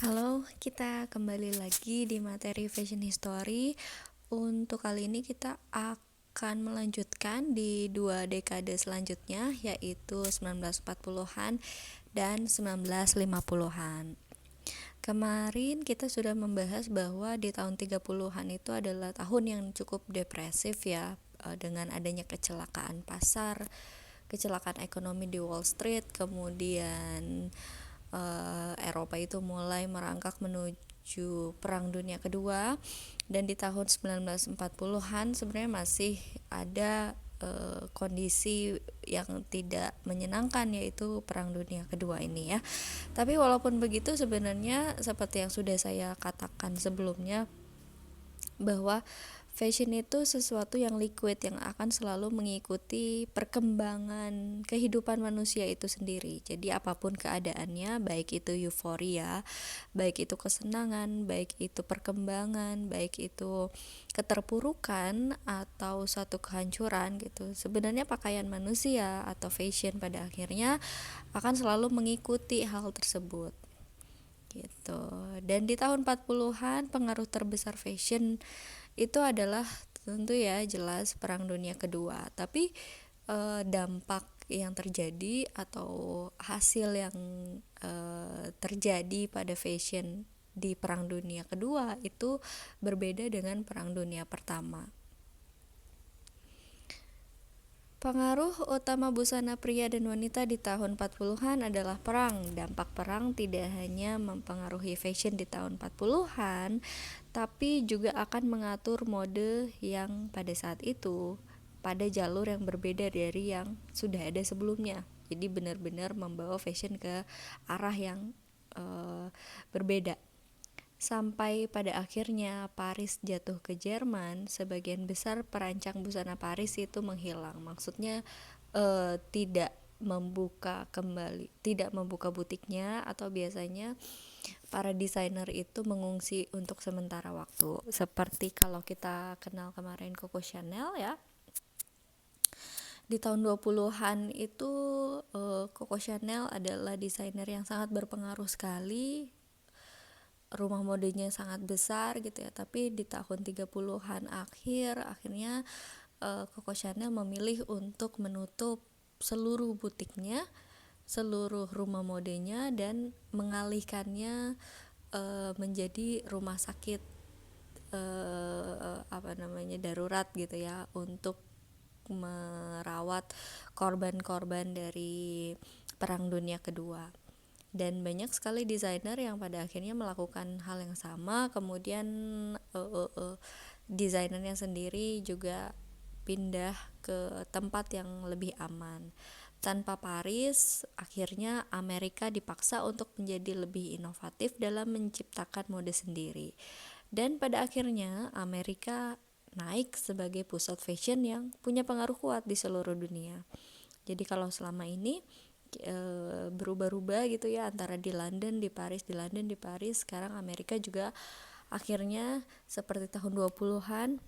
Halo, kita kembali lagi di materi Fashion History. Untuk kali ini kita akan melanjutkan di dua dekade selanjutnya, yaitu 1940-an dan 1950-an. Kemarin kita sudah membahas bahwa di tahun 30-an itu adalah tahun yang cukup depresif ya, dengan adanya kecelakaan pasar, kecelakaan ekonomi di Wall Street, kemudian Eropa itu mulai merangkak menuju Perang Dunia Kedua, dan di tahun 1940-an sebenarnya masih ada kondisi yang tidak menyenangkan, yaitu Perang Dunia Kedua ini ya. Tapi walaupun begitu, sebenarnya seperti yang sudah saya katakan sebelumnya, bahwa fashion itu sesuatu yang liquid yang akan selalu mengikuti perkembangan kehidupan manusia itu sendiri. Jadi apapun keadaannya, baik itu euforia, baik itu kesenangan, baik itu perkembangan, baik itu keterpurukan atau suatu kehancuran gitu. Sebenarnya pakaian manusia atau fashion pada akhirnya akan selalu mengikuti hal tersebut gitu. Dan di tahun 40-an pengaruh terbesar fashion itu adalah tentu ya jelas Perang Dunia Kedua. Tapi dampak yang terjadi atau hasil yang terjadi pada fashion di Perang Dunia Kedua itu berbeda dengan Perang Dunia Pertama. Pengaruh utama busana pria dan wanita di tahun 40-an adalah perang. Dampak perang tidak hanya mempengaruhi fashion di tahun 40-an, tapi juga akan mengatur mode yang pada saat itu pada jalur yang berbeda dari yang sudah ada sebelumnya. Jadi benar-benar membawa fashion ke arah yang berbeda. Sampai pada akhirnya Paris jatuh ke Jerman, sebagian besar perancang busana Paris itu menghilang. Maksudnya tidak membuka butiknya, atau biasanya para desainer itu mengungsi untuk sementara waktu. Seperti kalau kita kenal kemarin Coco Chanel ya. Di tahun 20-an itu Coco Chanel adalah desainer yang sangat berpengaruh sekali, rumah modenya sangat besar gitu ya. Tapi di tahun 30-an akhirnya Coco Chanel memilih untuk menutup seluruh butiknya, seluruh rumah modenya, dan mengalihkannya menjadi rumah sakit darurat gitu ya, untuk merawat korban-korban dari Perang Dunia Kedua. Dan banyak sekali desainer yang pada akhirnya melakukan hal yang sama. Kemudian desainernya sendiri juga pindah ke tempat yang lebih aman. Tanpa Paris, akhirnya Amerika dipaksa untuk menjadi lebih inovatif dalam menciptakan mode sendiri. Dan pada akhirnya Amerika naik sebagai pusat fashion yang punya pengaruh kuat di seluruh dunia. Jadi kalau selama ini berubah-ubah gitu ya, antara di London, di Paris, di London, di Paris, sekarang Amerika juga akhirnya seperti tahun 20-an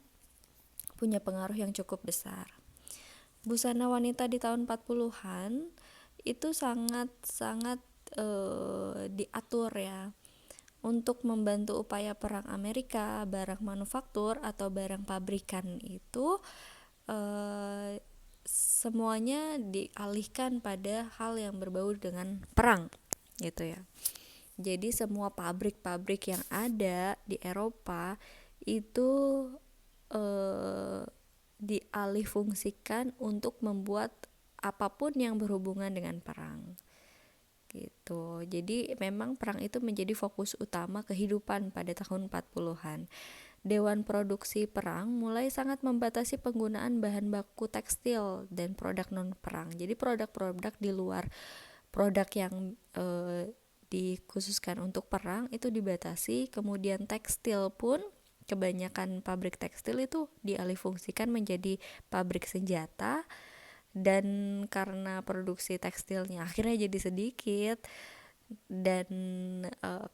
punya pengaruh yang cukup besar. Busana wanita di tahun 40-an itu sangat-sangat diatur ya, untuk membantu upaya perang Amerika. Barang manufaktur atau barang pabrikan itu semuanya dialihkan pada hal yang berbau dengan perang gitu ya. Jadi semua pabrik-pabrik yang ada di Eropa itu dialihfungsikan untuk membuat apapun yang berhubungan dengan perang gitu. Jadi memang perang itu menjadi fokus utama kehidupan pada tahun 40-an. Dewan Produksi Perang mulai sangat membatasi penggunaan bahan baku tekstil dan produk non-perang. Jadi produk-produk di luar produk yang dikhususkan untuk perang itu dibatasi. Kemudian tekstil pun, kebanyakan pabrik tekstil itu dialihfungsikan menjadi pabrik senjata. Dan karena produksi tekstilnya akhirnya jadi sedikit, dan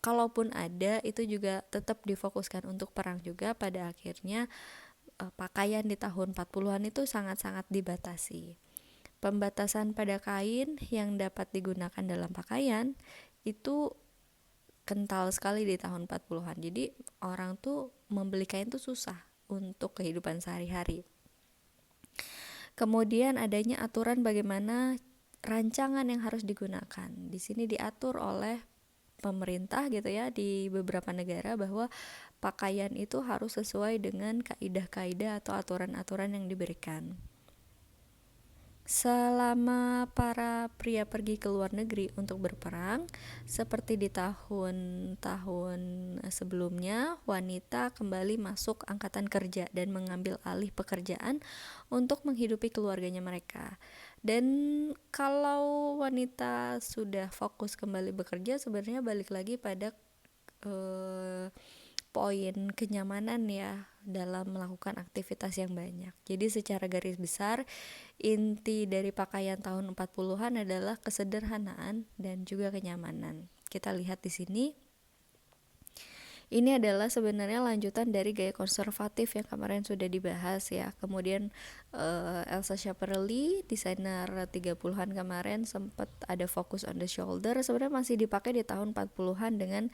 kalaupun ada itu juga tetap difokuskan untuk perang juga. Pada akhirnya pakaian di tahun 40-an itu sangat-sangat dibatasi. Pembatasan pada kain yang dapat digunakan dalam pakaian itu kental sekali di tahun 40-an. Jadi orang tuh membeli kain tuh susah untuk kehidupan sehari-hari. Kemudian adanya aturan bagaimana rancangan yang harus digunakan. Di sini diatur oleh pemerintah gitu ya di beberapa negara bahwa pakaian itu harus sesuai dengan kaidah-kaidah atau aturan-aturan yang diberikan. Selama para pria pergi ke luar negeri untuk berperang, seperti di tahun-tahun sebelumnya, wanita kembali masuk angkatan kerja dan mengambil alih pekerjaan untuk menghidupi keluarganya mereka. Dan kalau wanita sudah fokus kembali bekerja, sebenarnya balik lagi pada poin kenyamanan ya dalam melakukan aktivitas yang banyak. Jadi secara garis besar, inti dari pakaian tahun 40-an adalah kesederhanaan dan juga kenyamanan. Kita lihat di sini. Ini adalah sebenarnya lanjutan dari gaya konservatif yang kemarin sudah dibahas ya. Kemudian Elsa Schiaparelli, desainer 30-an kemarin sempat ada fokus on the shoulder, sebenarnya masih dipakai di tahun 40-an dengan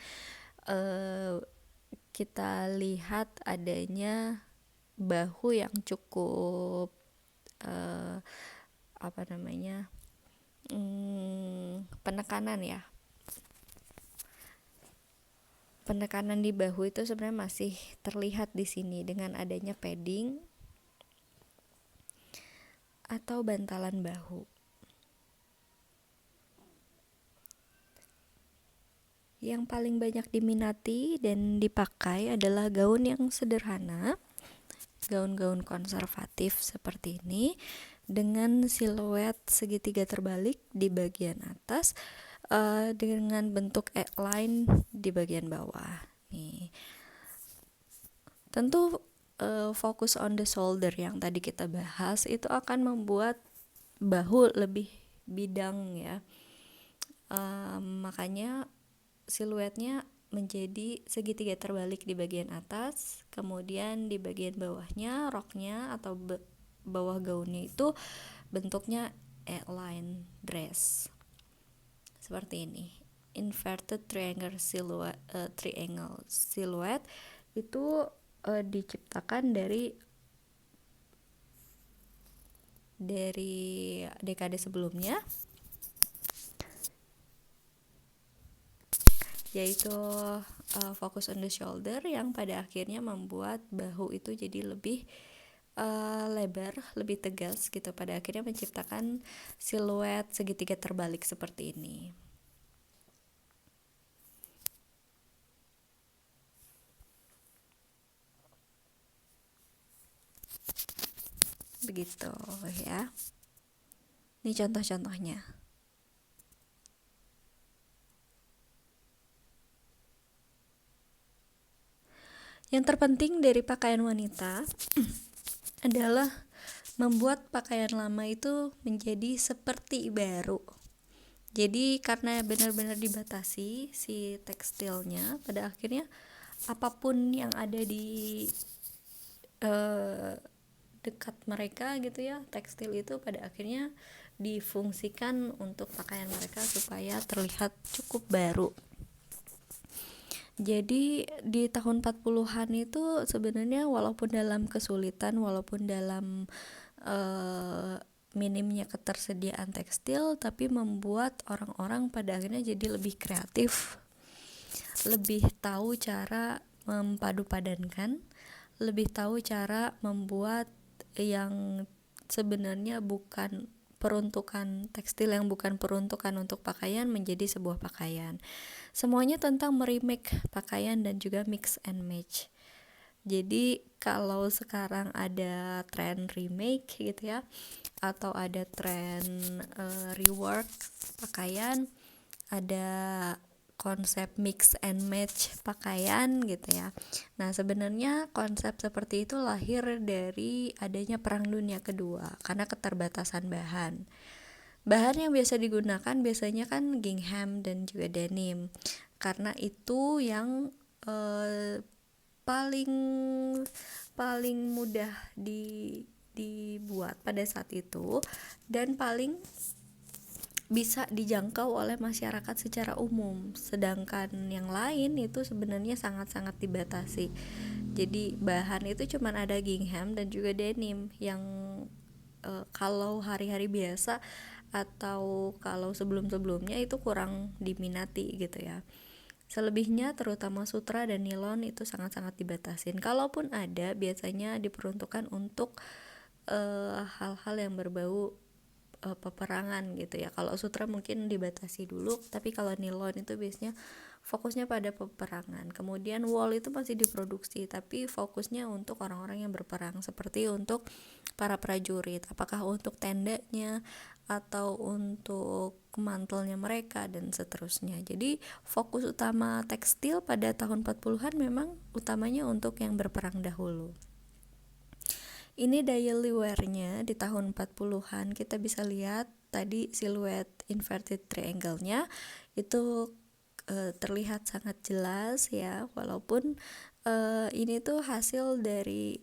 kita lihat adanya bahu yang cukup penekanan di bahu itu sebenarnya masih terlihat di sini dengan adanya padding atau bantalan bahu. Yang paling banyak diminati dan dipakai adalah gaun yang sederhana, gaun-gaun konservatif seperti ini dengan siluet segitiga terbalik di bagian atas dengan bentuk A-line di bagian bawah. Nih, tentu fokus on the shoulder yang tadi kita bahas itu akan membuat bahu lebih bidang ya. Makanya siluetnya menjadi segitiga terbalik di bagian atas, kemudian di bagian bawahnya roknya atau bawah gaunnya itu bentuknya A-line dress seperti ini. Inverted triangle silhouette itu diciptakan dari dekade sebelumnya, yaitu focus on the shoulder yang pada akhirnya membuat bahu itu jadi lebih lebar, lebih tegas gitu, pada akhirnya menciptakan siluet segitiga terbalik seperti ini. Begitu ya. Ini contoh-contohnya. Yang terpenting dari pakaian wanita adalah membuat pakaian lama itu menjadi seperti baru. Jadi karena benar-benar dibatasi si tekstilnya, pada akhirnya apapun yang ada di dekat mereka gitu ya, tekstil itu pada akhirnya difungsikan untuk pakaian mereka supaya terlihat cukup baru. Jadi di tahun 40-an itu sebenarnya walaupun dalam kesulitan, walaupun dalam minimnya ketersediaan tekstil, tapi membuat orang-orang pada akhirnya jadi lebih kreatif, lebih tahu cara mempadu-padankan, lebih tahu cara membuat yang sebenarnya bukan peruntukan tekstil, yang bukan peruntukan untuk pakaian menjadi sebuah pakaian. Semuanya tentang meremake pakaian dan juga mix and match. Jadi kalau sekarang ada tren remake gitu ya, atau ada tren rework pakaian, ada konsep mix and match pakaian gitu ya. Nah sebenarnya konsep seperti itu lahir dari adanya Perang Dunia Kedua karena keterbatasan bahan. Bahan yang biasa digunakan biasanya kan gingham dan juga denim, karena itu yang paling mudah dibuat pada saat itu dan paling bisa dijangkau oleh masyarakat secara umum, sedangkan yang lain itu sebenarnya sangat-sangat dibatasi. Jadi bahan itu cuman ada gingham dan juga denim yang kalau hari-hari biasa atau kalau sebelum-sebelumnya itu kurang diminati gitu ya. Selebihnya terutama sutra dan nilon itu sangat-sangat dibatasin. Kalaupun ada, biasanya diperuntukkan untuk hal-hal yang berbau peperangan gitu ya. Kalau sutra mungkin dibatasi dulu, tapi kalau nilon itu biasanya fokusnya pada peperangan. Kemudian wool itu masih diproduksi, tapi fokusnya untuk orang-orang yang berperang, seperti untuk para prajurit, apakah untuk tendanya atau untuk mantelnya mereka dan seterusnya. Jadi fokus utama tekstil pada tahun 40-an memang utamanya untuk yang berperang dahulu. Ini daily wear-nya di tahun 40-an. Kita bisa lihat tadi siluet inverted triangle-nya itu terlihat sangat jelas ya, walaupun ini tuh hasil dari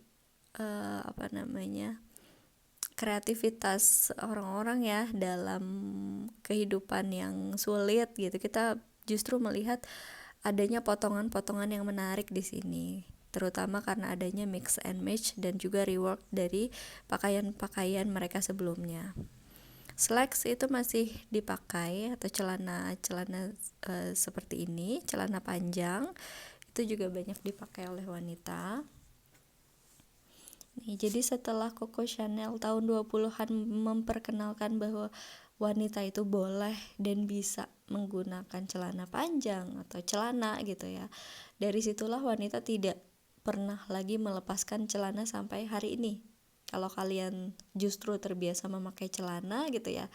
kreativitas orang-orang ya dalam kehidupan yang sulit gitu. Kita justru melihat adanya potongan-potongan yang menarik di sini, terutama karena adanya mix and match dan juga rework dari pakaian-pakaian mereka sebelumnya. Slacks itu masih dipakai, atau celana-celana seperti ini, celana panjang itu juga banyak dipakai oleh wanita. Nih, jadi setelah Coco Chanel tahun 20-an memperkenalkan bahwa wanita itu boleh dan bisa menggunakan celana panjang atau celana gitu ya. Dari situlah wanita tidak pernah lagi melepaskan celana sampai hari ini. Kalau kalian justru terbiasa memakai celana gitu ya,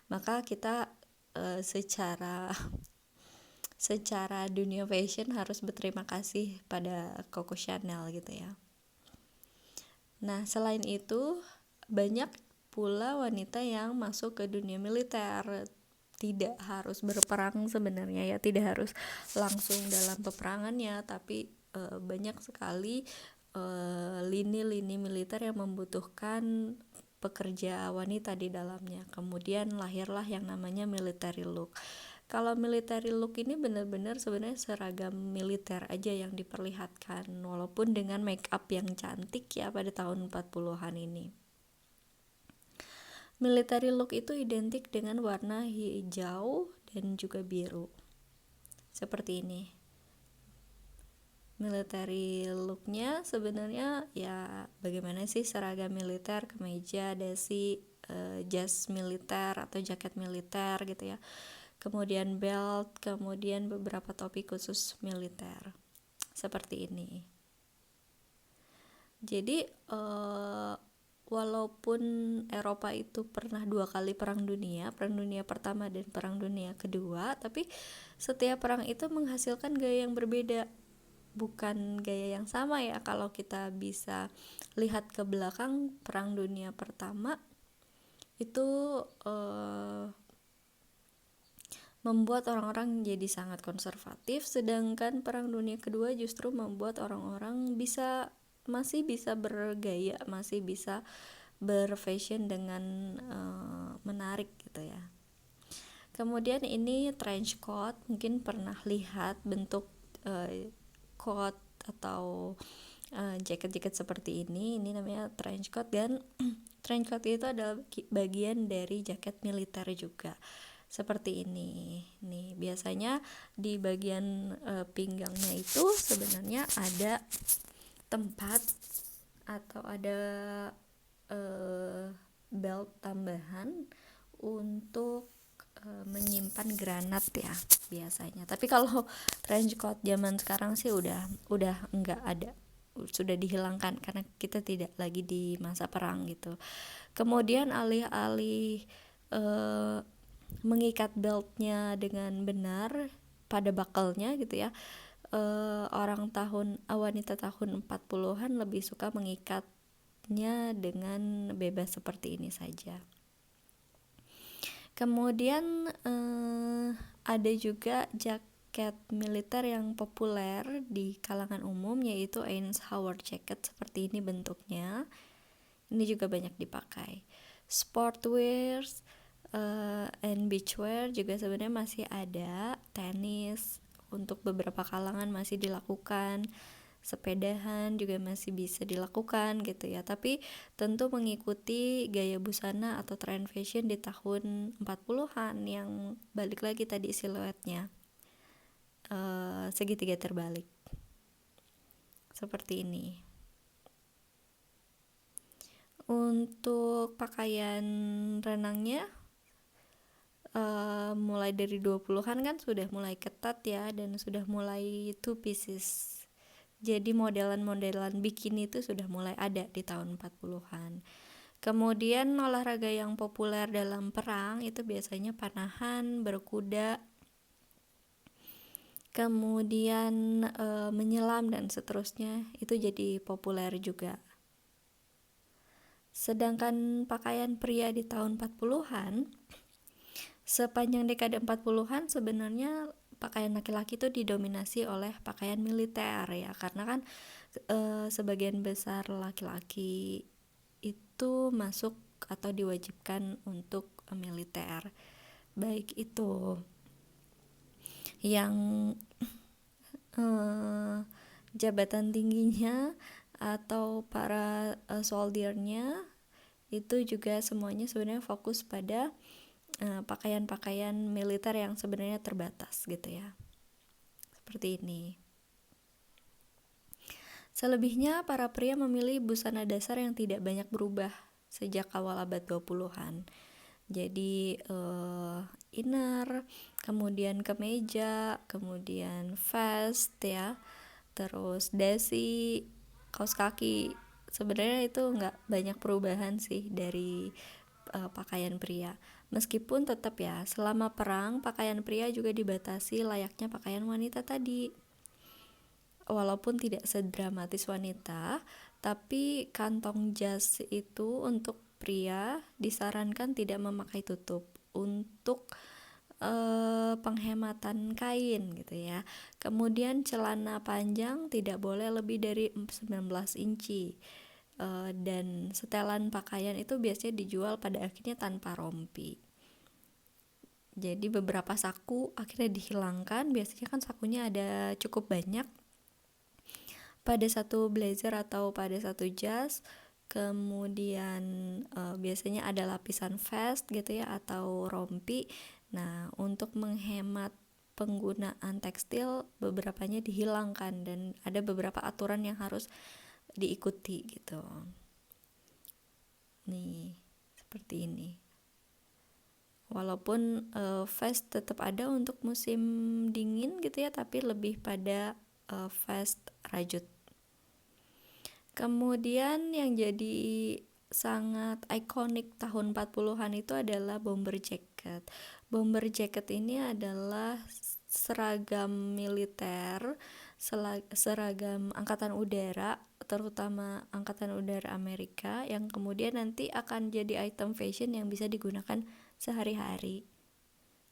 maka kita secara dunia fashion harus berterima kasih pada Coco Chanel gitu ya. Nah, selain itu banyak pula wanita yang masuk ke dunia militer. Tidak harus berperang sebenarnya ya, tidak harus langsung dalam peperangannya, tapi banyak sekali lini-lini militer yang membutuhkan pekerja wanita di dalamnya. Kemudian lahirlah yang namanya military look. Kalau military look ini benar-benar sebenarnya seragam militer aja yang diperlihatkan, walaupun dengan make up yang cantik ya pada tahun 40-an ini. Military look itu identik dengan warna hijau dan juga biru. Seperti ini. Military looknya sebenarnya ya bagaimana sih seragam militer, kemeja, dasi, jas militer atau jaket militer gitu ya. Kemudian belt, kemudian beberapa topi khusus militer seperti ini. Jadi walaupun Eropa itu pernah 2 kali perang dunia pertama dan perang dunia kedua, tapi setiap perang itu menghasilkan gaya yang berbeda, bukan gaya yang sama ya. Kalau kita bisa lihat ke belakang, perang dunia pertama itu membuat orang-orang jadi sangat konservatif, sedangkan perang dunia kedua justru membuat orang-orang masih bisa bergaya, masih bisa berfashion dengan menarik gitu ya. Kemudian ini trench coat, mungkin pernah lihat bentuk coat atau jaket-jaket seperti ini namanya trench coat, dan trench coat itu adalah bagian dari jaket militer juga. Seperti ini. Nih, biasanya di bagian pinggangnya itu sebenarnya ada tempat atau ada belt tambahan untuk menyimpan granat ya biasanya. Tapi kalau trench coat zaman sekarang sih udah enggak ada, sudah dihilangkan karena kita tidak lagi di masa perang gitu. Kemudian alih-alih mengikat beltnya dengan benar pada buckle-nya gitu ya, wanita tahun 40-an lebih suka mengikatnya dengan bebas seperti ini saja. Kemudian ada juga jaket militer yang populer di kalangan umum, yaitu Eisenhower jacket. Seperti ini bentuknya. Ini juga banyak dipakai. Sportwear And beachwear juga sebenarnya masih ada. Tenis untuk beberapa kalangan masih dilakukan, sepedahan juga masih bisa dilakukan gitu ya, tapi tentu mengikuti gaya busana atau tren fashion di tahun 40-an yang balik lagi tadi siluetnya segitiga terbalik seperti ini. Untuk pakaian renangnya mulai dari 20-an kan sudah mulai ketat ya, dan sudah mulai two pieces. Jadi modelan-modelan bikini itu sudah mulai ada di tahun 40-an. Kemudian olahraga yang populer dalam perang itu biasanya panahan, berkuda, kemudian menyelam dan seterusnya, itu jadi populer juga. Sedangkan pakaian pria di tahun 40-an, sepanjang dekade 40-an sebenarnya pakaian laki-laki itu didominasi oleh pakaian militer ya, karena kan sebagian besar laki-laki itu masuk atau diwajibkan untuk militer, baik itu yang jabatan tingginya atau para soldiernya, itu juga semuanya sebenarnya fokus pada pakaian-pakaian militer yang sebenarnya terbatas gitu ya, seperti ini. Selebihnya para pria memilih busana dasar yang tidak banyak berubah sejak awal abad 20-an. Jadi inner, kemudian kemeja, kemudian vest ya, terus dasi, kaos kaki. Sebenarnya itu nggak banyak perubahan sih dari pakaian pria. Meskipun tetap ya, selama perang pakaian pria juga dibatasi layaknya pakaian wanita tadi. Walaupun tidak sedramatis wanita, tapi kantong jas itu untuk pria disarankan tidak memakai tutup untuk penghematan kain gitu ya. Kemudian celana panjang tidak boleh lebih dari 19 inci. Dan setelan pakaian itu biasanya dijual pada akhirnya tanpa rompi. Jadi beberapa saku akhirnya dihilangkan, biasanya kan sakunya ada cukup banyak pada satu blazer atau pada satu jas. Kemudian biasanya ada lapisan vest gitu ya atau rompi. Nah, untuk menghemat penggunaan tekstil, beberapanya dihilangkan dan ada beberapa aturan yang harus diikuti gitu. Nih, seperti ini. Walaupun vest tetap ada untuk musim dingin gitu ya, tapi lebih pada vest rajut. Kemudian yang jadi sangat ikonik tahun 40-an itu adalah bomber jacket. Bomber jacket ini adalah seragam militer, seragam angkatan udara, terutama angkatan udara Amerika, yang kemudian nanti akan jadi item fashion yang bisa digunakan sehari-hari.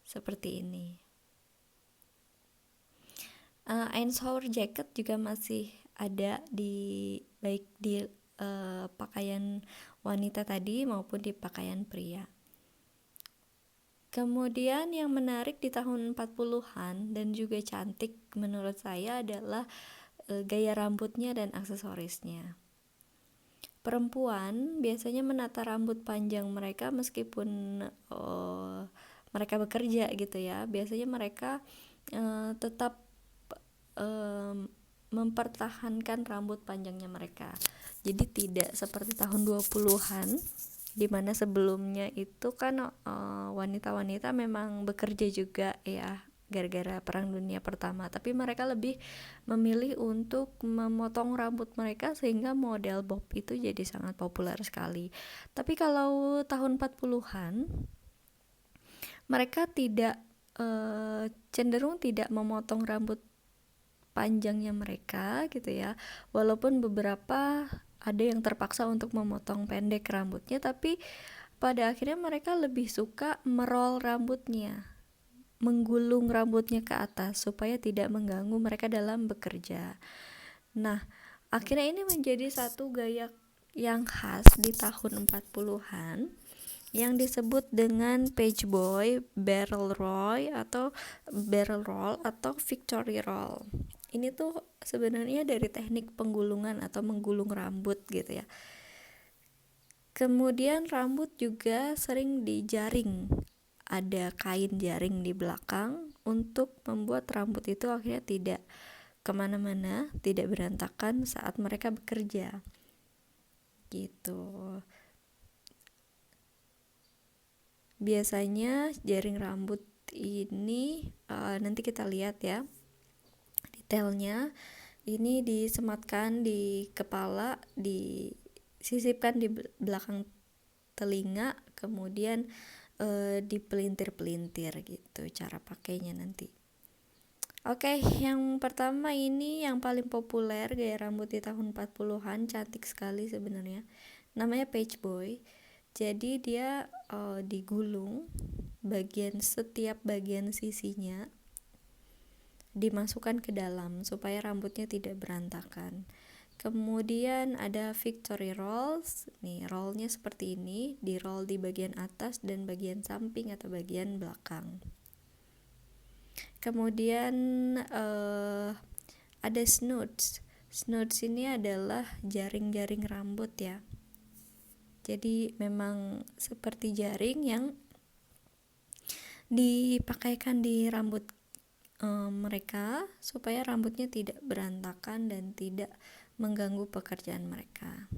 Seperti ini. Eisenhower jacket juga masih ada baik di pakaian wanita tadi maupun di pakaian pria. Kemudian yang menarik di tahun 40-an dan juga cantik menurut saya adalah gaya rambutnya dan aksesorisnya. Perempuan biasanya menata rambut panjang mereka meskipun mereka bekerja gitu ya. Biasanya mereka tetap mempertahankan rambut panjangnya mereka. Jadi tidak seperti tahun 20-an di mana sebelumnya itu kan wanita-wanita memang bekerja juga ya gara-gara Perang Dunia Pertama, tapi mereka lebih memilih untuk memotong rambut mereka sehingga model bob itu jadi sangat populer sekali. Tapi kalau tahun 40-an mereka tidak cenderung tidak memotong rambut panjangnya mereka gitu ya, walaupun beberapa ada yang terpaksa untuk memotong pendek rambutnya, tapi pada akhirnya mereka lebih suka merol rambutnya, menggulung rambutnya ke atas supaya tidak mengganggu mereka dalam bekerja. Nah, akhirnya ini menjadi satu gaya yang khas di tahun 40-an yang disebut dengan page boy, barrel roll atau victory roll. Ini tuh sebenarnya dari teknik penggulungan atau menggulung rambut gitu ya. Kemudian rambut juga sering dijaring. Ada kain jaring di belakang untuk membuat rambut itu akhirnya tidak kemana-mana, tidak berantakan saat mereka bekerja gitu. Biasanya jaring rambut ini nanti kita lihat ya detailnya. Ini disematkan di kepala, disisipkan di belakang telinga, kemudian dipelintir-pelintir gitu cara pakainya nanti. Oke, yang pertama ini yang paling populer gaya rambut di tahun 40-an, cantik sekali sebenarnya. Namanya page boy. Jadi dia digulung setiap bagian sisinya dimasukkan ke dalam supaya rambutnya tidak berantakan. Kemudian ada victory rolls. Nih, rollnya seperti ini, di roll di bagian atas dan bagian samping atau bagian belakang. Kemudian ada snoods. Snoods ini adalah jaring-jaring rambut ya. Jadi memang seperti jaring yang dipakaikan di rambut mereka supaya rambutnya tidak berantakan dan tidak mengganggu pekerjaan mereka.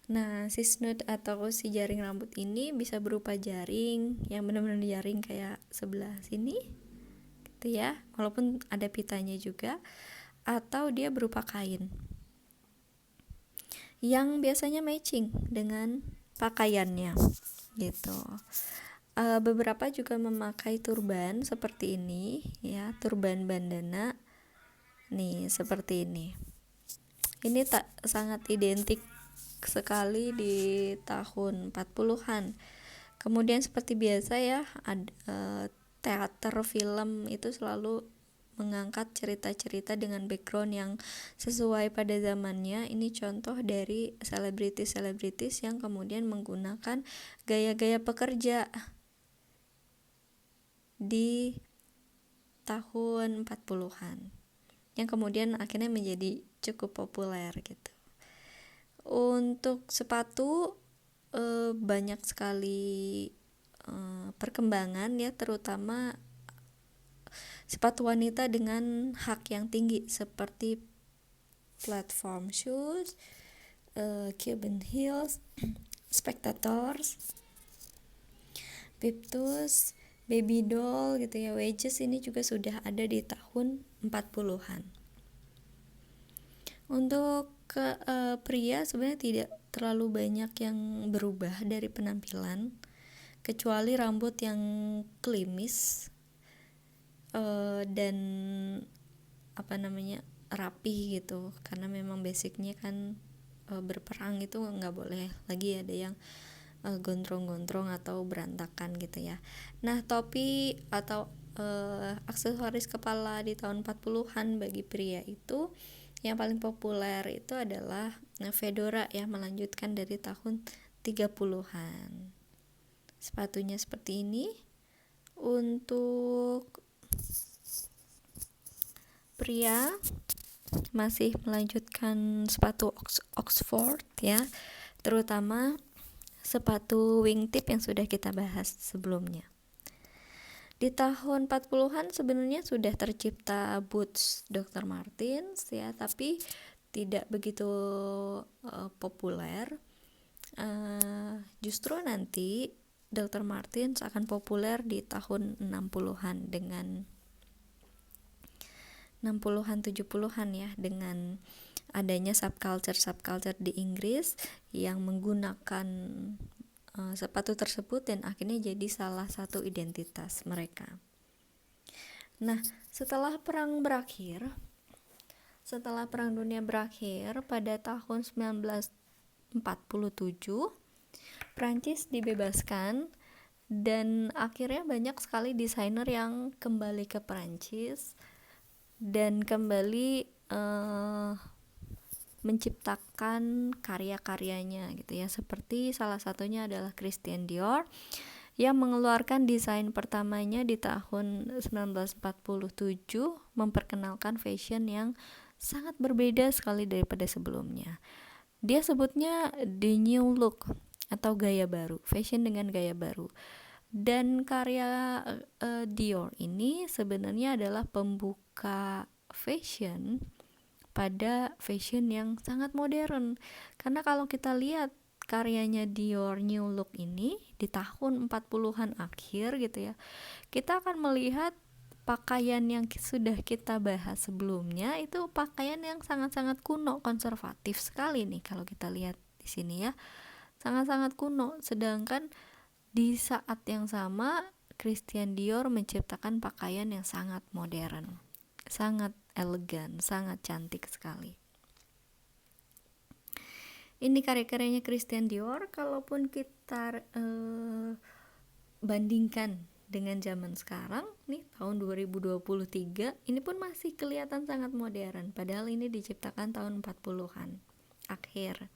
Nah, si snood atau si jaring rambut ini bisa berupa jaring yang benar-benar jaring kayak sebelah sini gitu ya, walaupun ada pitanya juga, atau dia berupa kain yang biasanya matching dengan pakaiannya gitu. Beberapa juga memakai turban seperti ini ya, turban bandana nih seperti ini. Ini sangat identik sekali di tahun 40-an. Kemudian seperti biasa ya, teater film itu selalu mengangkat cerita-cerita dengan background yang sesuai pada zamannya. Ini contoh dari selebritis yang kemudian menggunakan gaya-gaya pekerja di tahun 40-an yang kemudian akhirnya menjadi cukup populer gitu. Untuk sepatu banyak sekali perkembangan ya, terutama sepatu wanita dengan hak yang tinggi seperti platform shoes, Cuban heels, spectators, Piptus, baby doll gitu ya, wedges ini juga sudah ada di tahun 40-an. Untuk pria sebenarnya tidak terlalu banyak yang berubah dari penampilan kecuali rambut yang klimis dan rapi gitu, karena memang basicnya kan berperang itu nggak boleh lagi ada yang gondrong-gondrong atau berantakan gitu ya. Nah, topi atau aksesoris kepala di tahun 40-an bagi pria itu yang paling populer itu adalah fedora ya, melanjutkan dari tahun 30-an. Sepatunya seperti ini. Untuk pria masih melanjutkan sepatu Oxford ya, terutama sepatu wingtip yang sudah kita bahas sebelumnya. Di tahun 40-an sebenarnya sudah tercipta boots Dr. Martens ya, tapi tidak begitu populer. Justru nanti Dr. Martens akan populer di tahun 60-an dengan 60-an 70-an ya, dengan adanya subculture di Inggris yang menggunakan sepatu tersebut dan akhirnya jadi salah satu identitas mereka. Nah, setelah perang dunia berakhir pada tahun 1947, Prancis dibebaskan dan akhirnya banyak sekali desainer yang kembali ke Prancis dan kembali menciptakan karya-karyanya gitu ya. Seperti salah satunya adalah Christian Dior yang mengeluarkan desain pertamanya di tahun 1947, memperkenalkan fashion yang sangat berbeda sekali daripada sebelumnya. Dia sebutnya the new look atau gaya baru, fashion dengan gaya baru. Dan karya Dior ini sebenarnya adalah pembuka fashion pada fashion yang sangat modern. Karena kalau kita lihat karyanya Dior New Look ini di tahun 40-an akhir gitu ya, kita akan melihat pakaian yang sudah kita bahas sebelumnya itu pakaian yang sangat-sangat kuno, konservatif sekali nih kalau kita lihat di sini ya. Sangat-sangat kuno, sedangkan di saat yang sama Christian Dior menciptakan pakaian yang sangat modern, sangat elegan, sangat cantik sekali. Ini karya-karyanya Christian Dior. Kalaupun kita bandingkan dengan zaman sekarang nih, tahun 2023, ini pun masih kelihatan sangat modern, padahal ini diciptakan tahun 40-an akhir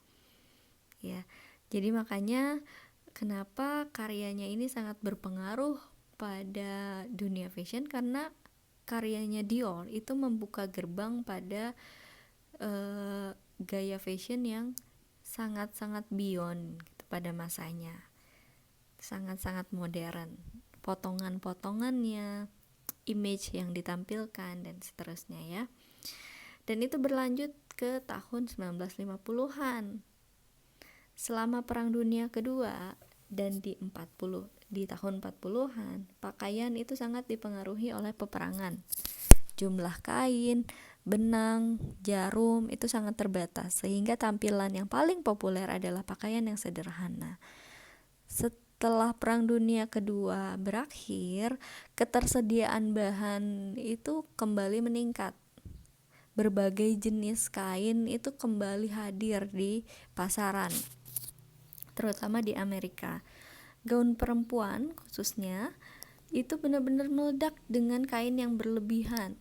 ya. Jadi makanya kenapa karyanya ini sangat berpengaruh pada dunia fashion, karena karyanya Dior itu membuka gerbang pada gaya fashion yang sangat-sangat beyond gitu, pada masanya, sangat-sangat modern, potongan-potongannya, image yang ditampilkan dan seterusnya ya. Dan itu berlanjut ke tahun 1950-an. Selama Perang Dunia Kedua dan di tahun 40-an, pakaian itu sangat dipengaruhi oleh peperangan. Jumlah kain, benang, jarum itu sangat terbatas, sehingga tampilan yang paling populer adalah pakaian yang sederhana. Setelah Perang Dunia Kedua berakhir, ketersediaan bahan itu kembali meningkat. Berbagai jenis kain itu kembali hadir di pasaran, terutama di Amerika. Gaun perempuan khususnya itu benar-benar meledak dengan kain yang berlebihan,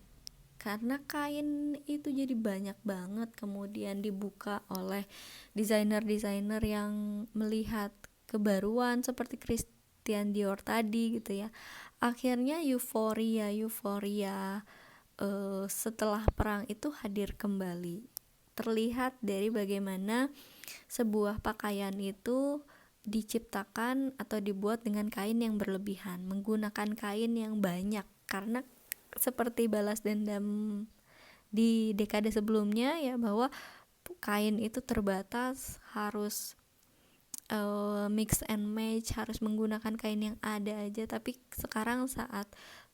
karena kain itu jadi banyak banget, kemudian dibuka oleh desainer-desainer yang melihat kebaruan seperti Christian Dior tadi gitu ya. Akhirnya euforia setelah perang itu hadir kembali. Terlihat dari bagaimana sebuah pakaian itu diciptakan atau dibuat dengan kain yang berlebihan, menggunakan kain yang banyak, karena seperti balas dendam di dekade sebelumnya ya, bahwa kain itu terbatas, harus mix and match, harus menggunakan kain yang ada aja. Tapi sekarang saat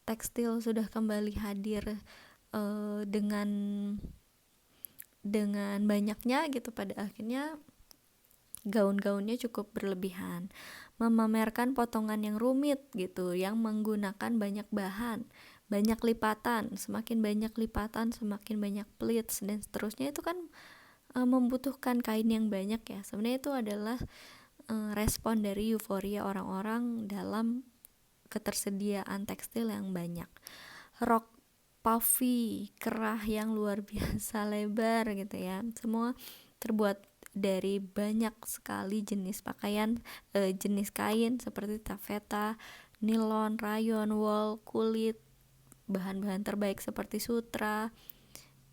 tekstil sudah kembali hadir dengan banyaknya gitu, pada akhirnya gaun-gaunnya cukup berlebihan, memamerkan potongan yang rumit gitu, yang menggunakan banyak bahan, banyak lipatan, semakin banyak lipatan semakin banyak pleats dan seterusnya. Itu kan membutuhkan kain yang banyak ya. Sebenarnya itu adalah respon dari euforia orang-orang dalam ketersediaan tekstil yang banyak. Rok puffy, kerah yang luar biasa lebar gitu ya, semua terbuat dari banyak sekali jenis pakaian, jenis kain seperti taffeta, nilon, rayon, wool, kulit, bahan-bahan terbaik seperti sutra,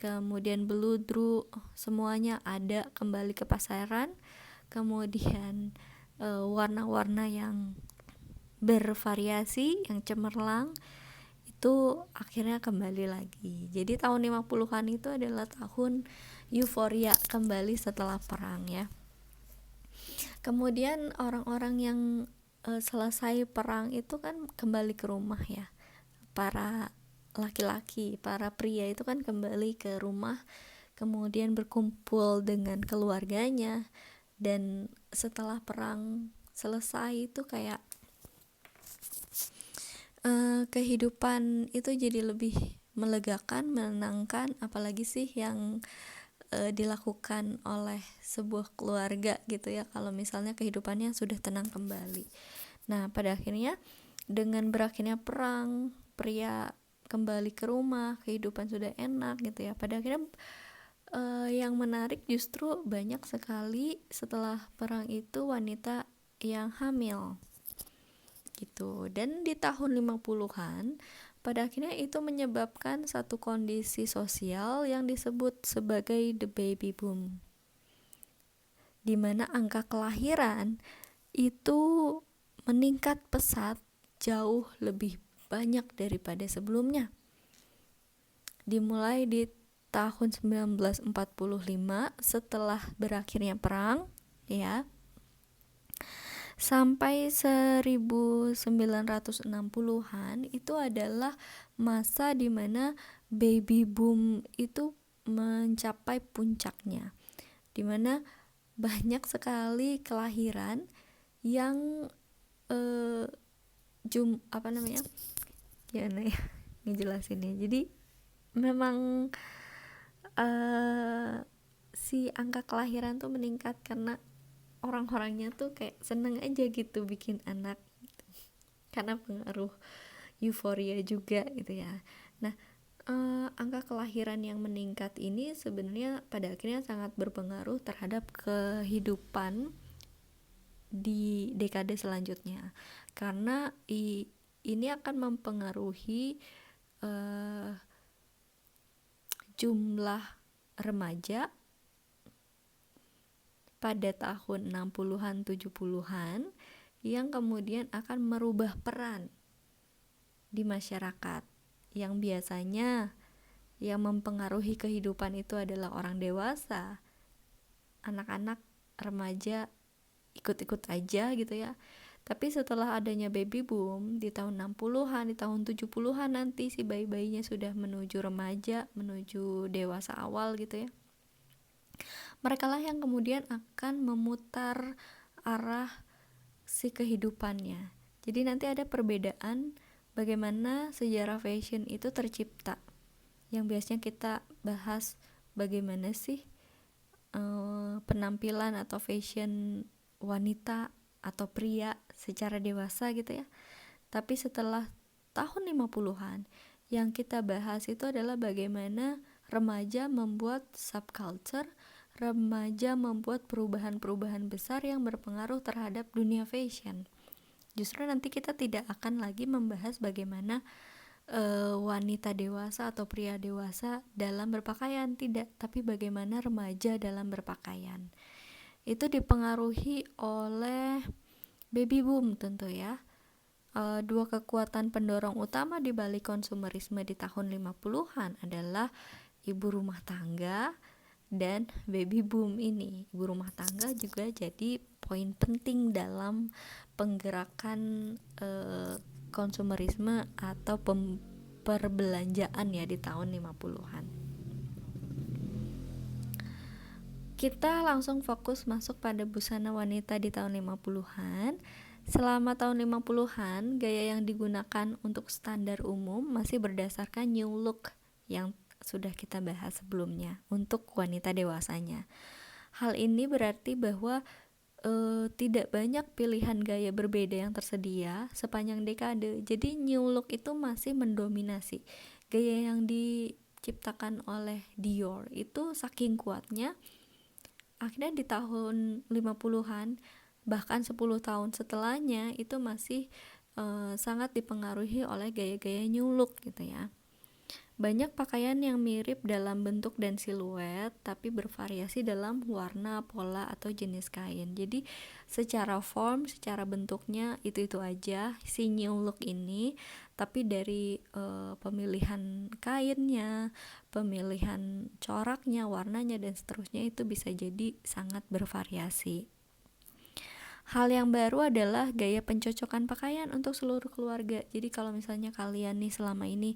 kemudian beludru, semuanya ada kembali ke pasaran. Kemudian warna-warna yang bervariasi, yang cemerlang itu akhirnya kembali lagi. Jadi tahun 50-an itu adalah tahun euforia kembali setelah perang ya. Kemudian orang-orang yang selesai perang itu kan kembali ke rumah ya. Para laki-laki, para pria itu kan kembali ke rumah, kemudian berkumpul dengan keluarganya. Dan setelah perang selesai itu kayak kehidupan itu jadi lebih melegakan, menenangkan, apalagi sih yang dilakukan oleh sebuah keluarga gitu ya, kalau misalnya kehidupannya sudah tenang kembali. Nah, pada akhirnya dengan berakhirnya perang, pria kembali ke rumah, kehidupan sudah enak gitu ya. Pada akhirnya Yang menarik justru banyak sekali setelah perang itu wanita yang hamil gitu. Dan di tahun 50-an pada akhirnya itu menyebabkan satu kondisi sosial yang disebut sebagai the baby boom, di mana angka kelahiran itu meningkat pesat jauh lebih banyak daripada sebelumnya. Dimulai di tahun 1945 setelah berakhirnya perang ya, sampai 1960-an itu adalah masa di mana baby boom itu mencapai puncaknya, di mana banyak sekali kelahiran yang gimana ya ngejelasinnya. Jadi memang si angka kelahiran tuh meningkat karena orang-orangnya tuh kayak seneng aja gitu bikin anak gitu. Karena pengaruh euforia juga gitu ya. Nah, angka kelahiran yang meningkat ini sebenarnya pada akhirnya sangat berpengaruh terhadap kehidupan di dekade selanjutnya, karena ini akan mempengaruhi jumlah remaja pada tahun 60-an 70-an yang kemudian akan merubah peran di masyarakat, yang biasanya yang mempengaruhi kehidupan itu adalah orang dewasa. Anak-anak remaja ikut-ikut aja gitu ya. Tapi setelah adanya baby boom di tahun 60-an, di tahun 70-an nanti si bayi-bayinya sudah menuju remaja, menuju dewasa awal gitu ya. Mereka lah yang kemudian akan memutar arah si kehidupannya. Jadi nanti ada perbedaan bagaimana sejarah fashion itu tercipta. Yang biasanya kita bahas bagaimana sih penampilan atau fashion wanita atau pria secara dewasa gitu ya. Tapi setelah tahun 50-an yang kita bahas itu adalah bagaimana remaja membuat subculture, remaja membuat perubahan-perubahan besar yang berpengaruh terhadap dunia fashion. Justru nanti kita tidak akan lagi membahas bagaimana wanita dewasa atau pria dewasa dalam berpakaian, tidak, tapi bagaimana remaja dalam berpakaian. Itu dipengaruhi oleh baby boom tentu ya. Dua kekuatan pendorong utama di balik konsumerisme di tahun 50-an adalah ibu rumah tangga dan baby boom ini. Ibu rumah tangga juga jadi poin penting dalam penggerakan konsumerisme atau perbelanjaan ya di tahun 50-an. Kita langsung fokus masuk pada busana wanita di tahun 50-an. Selama tahun 50-an, gaya yang digunakan untuk standar umum masih berdasarkan new look yang sudah kita bahas sebelumnya untuk wanita dewasanya. Hal ini berarti bahwa tidak banyak pilihan gaya berbeda yang tersedia sepanjang dekade. Jadi new look itu masih mendominasi. Gaya yang diciptakan oleh Dior itu saking kuatnya, akhirnya di tahun 50-an bahkan 10 tahun setelahnya itu masih sangat dipengaruhi oleh gaya-gaya new look gitu ya. Banyak pakaian yang mirip dalam bentuk dan siluet, tapi bervariasi dalam warna, pola, atau jenis kain. Jadi secara form, secara bentuknya itu aja si new look ini, tapi dari pemilihan kainnya, pemilihan coraknya, warnanya, dan seterusnya itu bisa jadi sangat bervariasi. Hal yang baru adalah gaya pencocokan pakaian untuk seluruh keluarga. Jadi kalau misalnya kalian nih selama ini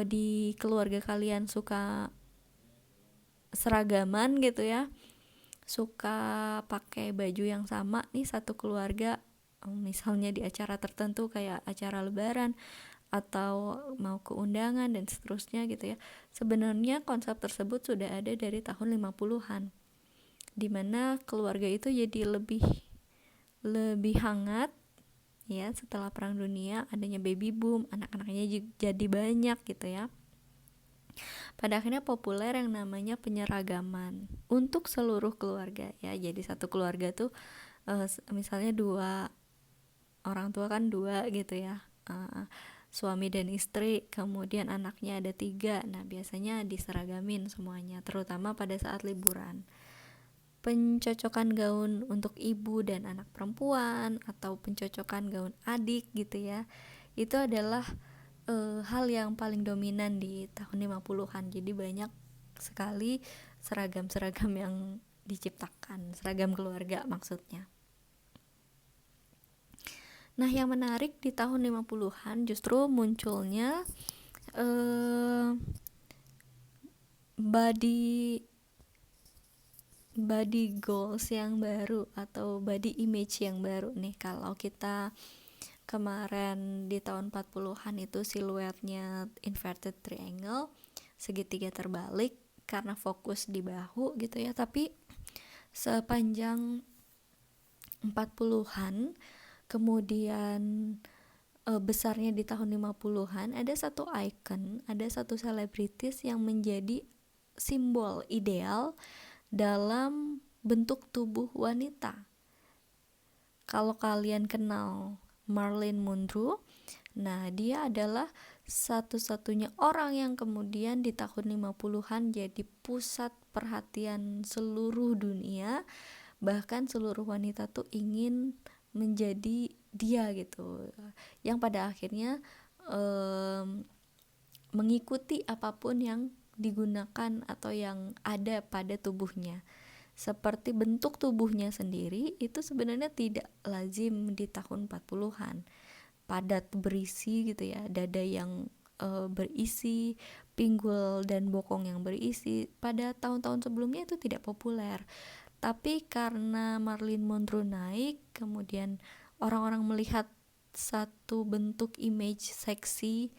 di keluarga kalian suka seragaman gitu ya, suka pakai baju yang sama nih satu keluarga, misalnya di acara tertentu kayak acara lebaran atau mau ke undangan dan seterusnya gitu ya. Sebenarnya konsep tersebut sudah ada dari tahun 50-an, dimana keluarga itu jadi lebih hangat ya setelah perang dunia, adanya baby boom, anak-anaknya jadi banyak gitu ya. Pada akhirnya populer yang namanya penyeragaman untuk seluruh keluarga ya. Jadi satu keluarga tuh misalnya dua orang tua kan dua gitu ya, suami dan istri, kemudian anaknya ada 3. Nah biasanya diseragamin semuanya, terutama pada saat liburan. Pencocokan gaun untuk ibu dan anak perempuan atau pencocokan gaun adik gitu ya, itu adalah hal yang paling dominan di tahun 50-an. Jadi banyak sekali seragam-seragam yang diciptakan, seragam keluarga maksudnya. Nah, yang menarik di tahun 50-an justru munculnya body goals yang baru atau body image yang baru nih. Kalau kita kemarin di tahun 40-an itu siluetnya inverted triangle, segitiga terbalik karena fokus di bahu gitu ya, tapi sepanjang 40-an kemudian besarnya di tahun 50-an ada satu icon, ada satu selebritis yang menjadi simbol ideal dalam bentuk tubuh wanita. Kalau kalian kenal Marilyn Monroe, nah dia adalah satu-satunya orang yang kemudian di tahun 50-an jadi pusat perhatian seluruh dunia, bahkan seluruh wanita tuh ingin menjadi dia gitu, yang pada akhirnya mengikuti apapun yang digunakan atau yang ada pada tubuhnya. Seperti bentuk tubuhnya sendiri itu sebenarnya tidak lazim di tahun 40-an. Padat berisi gitu ya, dada yang berisi, pinggul dan bokong yang berisi. Pada tahun-tahun sebelumnya itu tidak populer. Tapi karena Marilyn Monroe naik, kemudian orang-orang melihat satu bentuk image seksi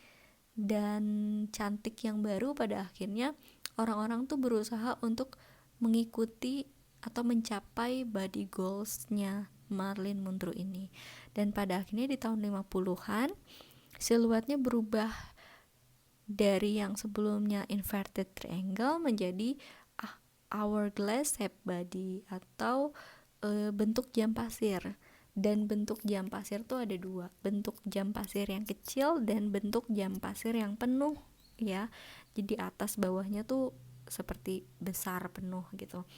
dan cantik yang baru, pada akhirnya orang-orang tuh berusaha untuk mengikuti atau mencapai body goals-nya Marilyn Monroe ini. Dan pada akhirnya di tahun 50-an siluetnya berubah dari yang sebelumnya inverted triangle menjadi hourglass shape body atau bentuk jam pasir. Dan bentuk jam pasir tuh ada 2, bentuk jam pasir yang kecil dan bentuk jam pasir yang penuh ya. Jadi atas bawahnya tuh seperti besar penuh gitu.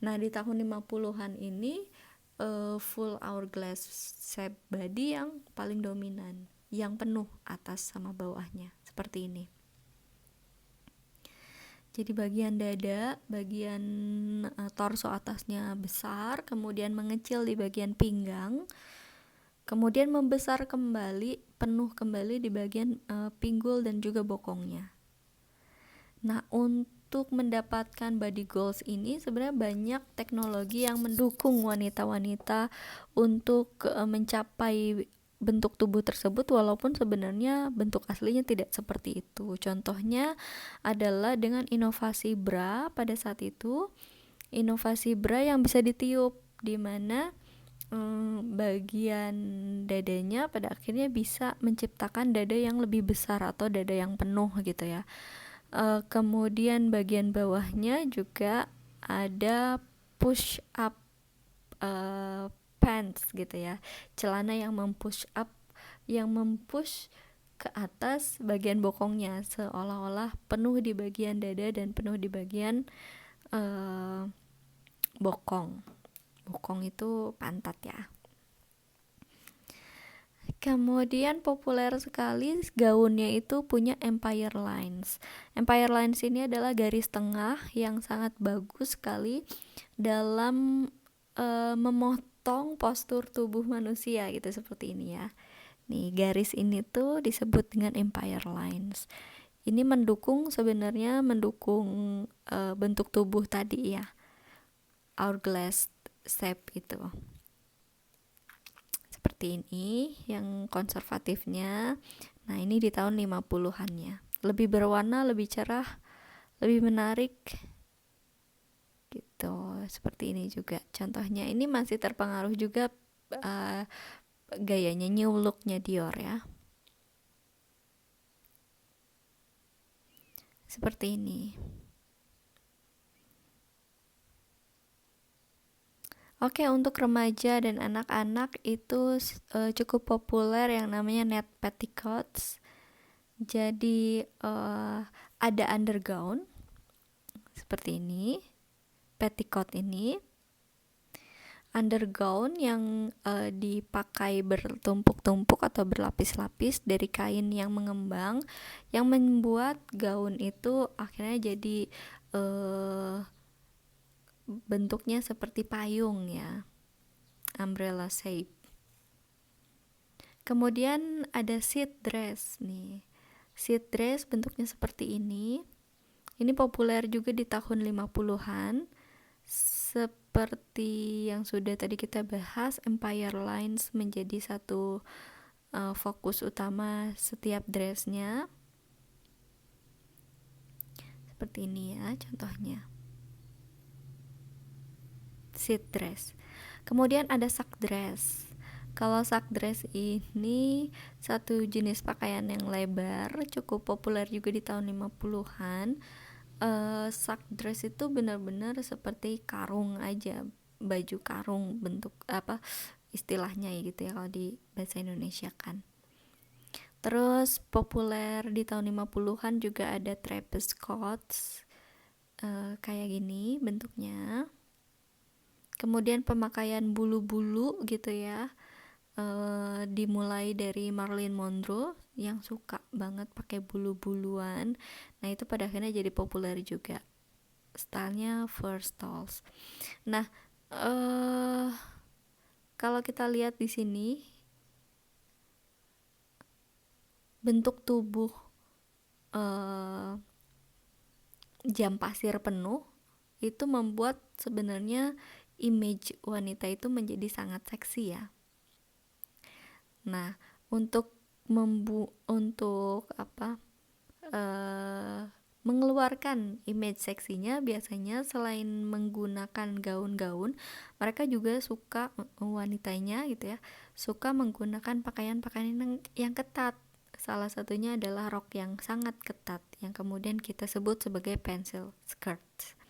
Nah, di tahun 50-an ini full hourglass shape body yang paling dominan, yang penuh atas sama bawahnya seperti ini. Jadi bagian dada, bagian torso atasnya besar, kemudian mengecil di bagian pinggang, kemudian membesar kembali, penuh kembali di bagian pinggul dan juga bokongnya. Nah, untuk mendapatkan body goals ini sebenarnya banyak teknologi yang mendukung wanita-wanita untuk mencapai bentuk tubuh tersebut, walaupun sebenarnya bentuk aslinya tidak seperti itu. Contohnya adalah dengan inovasi bra pada saat itu, inovasi bra yang bisa ditiup, di mana bagian dadanya pada akhirnya bisa menciptakan dada yang lebih besar atau dada yang penuh gitu ya. Kemudian bagian bawahnya juga ada push up pants gitu ya, celana yang mempush up, yang mempush ke atas bagian bokongnya, seolah-olah penuh di bagian dada dan penuh di bagian bokong itu pantat ya. Kemudian populer sekali gaunnya itu punya Empire Lines. Empire Lines ini adalah garis tengah yang sangat bagus sekali dalam memotong postur tubuh manusia gitu, seperti ini ya. Nih, garis ini tuh disebut dengan Empire Lines. Ini sebenarnya mendukung bentuk tubuh tadi ya, hourglass shape itu. Seperti ini yang konservatifnya. Nah, ini di tahun 50-annya. Lebih berwarna, lebih cerah, lebih menarik gitu. Seperti ini juga contohnya. Ini masih terpengaruh juga gayanya new look-nya Dior ya. seperti ini. Oke, untuk remaja dan anak-anak itu cukup populer yang namanya net petticoats. Jadi ada undergown seperti ini, petticoat ini, undergown yang dipakai bertumpuk-tumpuk atau berlapis-lapis dari kain yang mengembang, yang membuat gaun itu akhirnya jadi bentuknya seperti payung ya, umbrella shape. Kemudian ada sit dress nih. Sit dress bentuknya seperti ini. Ini populer juga di tahun 50-an. Seperti yang sudah tadi kita bahas, Empire Lines menjadi satu fokus utama setiap dressnya. Seperti ini ya contohnya. Sit dress. Kemudian ada sack dress. Kalau sack dress ini satu jenis pakaian yang lebar, cukup populer juga di tahun 50-an. Sack dress itu benar-benar seperti karung aja, baju karung bentuk apa istilahnya ya gitu ya kalau di bahasa Indonesia kan. Terus populer di tahun 50-an juga ada trapeze coats, kayak gini bentuknya. Kemudian pemakaian bulu-bulu gitu ya, dimulai dari Marilyn Monroe yang suka banget pakai bulu-buluan. Nah itu pada akhirnya jadi populer juga, stylenya fur stalls. Nah kalau kita lihat di sini bentuk tubuh jam pasir penuh itu membuat sebenarnya image wanita itu menjadi sangat seksi ya. Nah, untuk mengeluarkan image seksinya, biasanya selain menggunakan gaun-gaun, mereka juga suka, wanitanya gitu ya, suka menggunakan pakaian-pakaian yang ketat. Salah satunya adalah rok yang sangat ketat, yang kemudian kita sebut sebagai pencil skirt.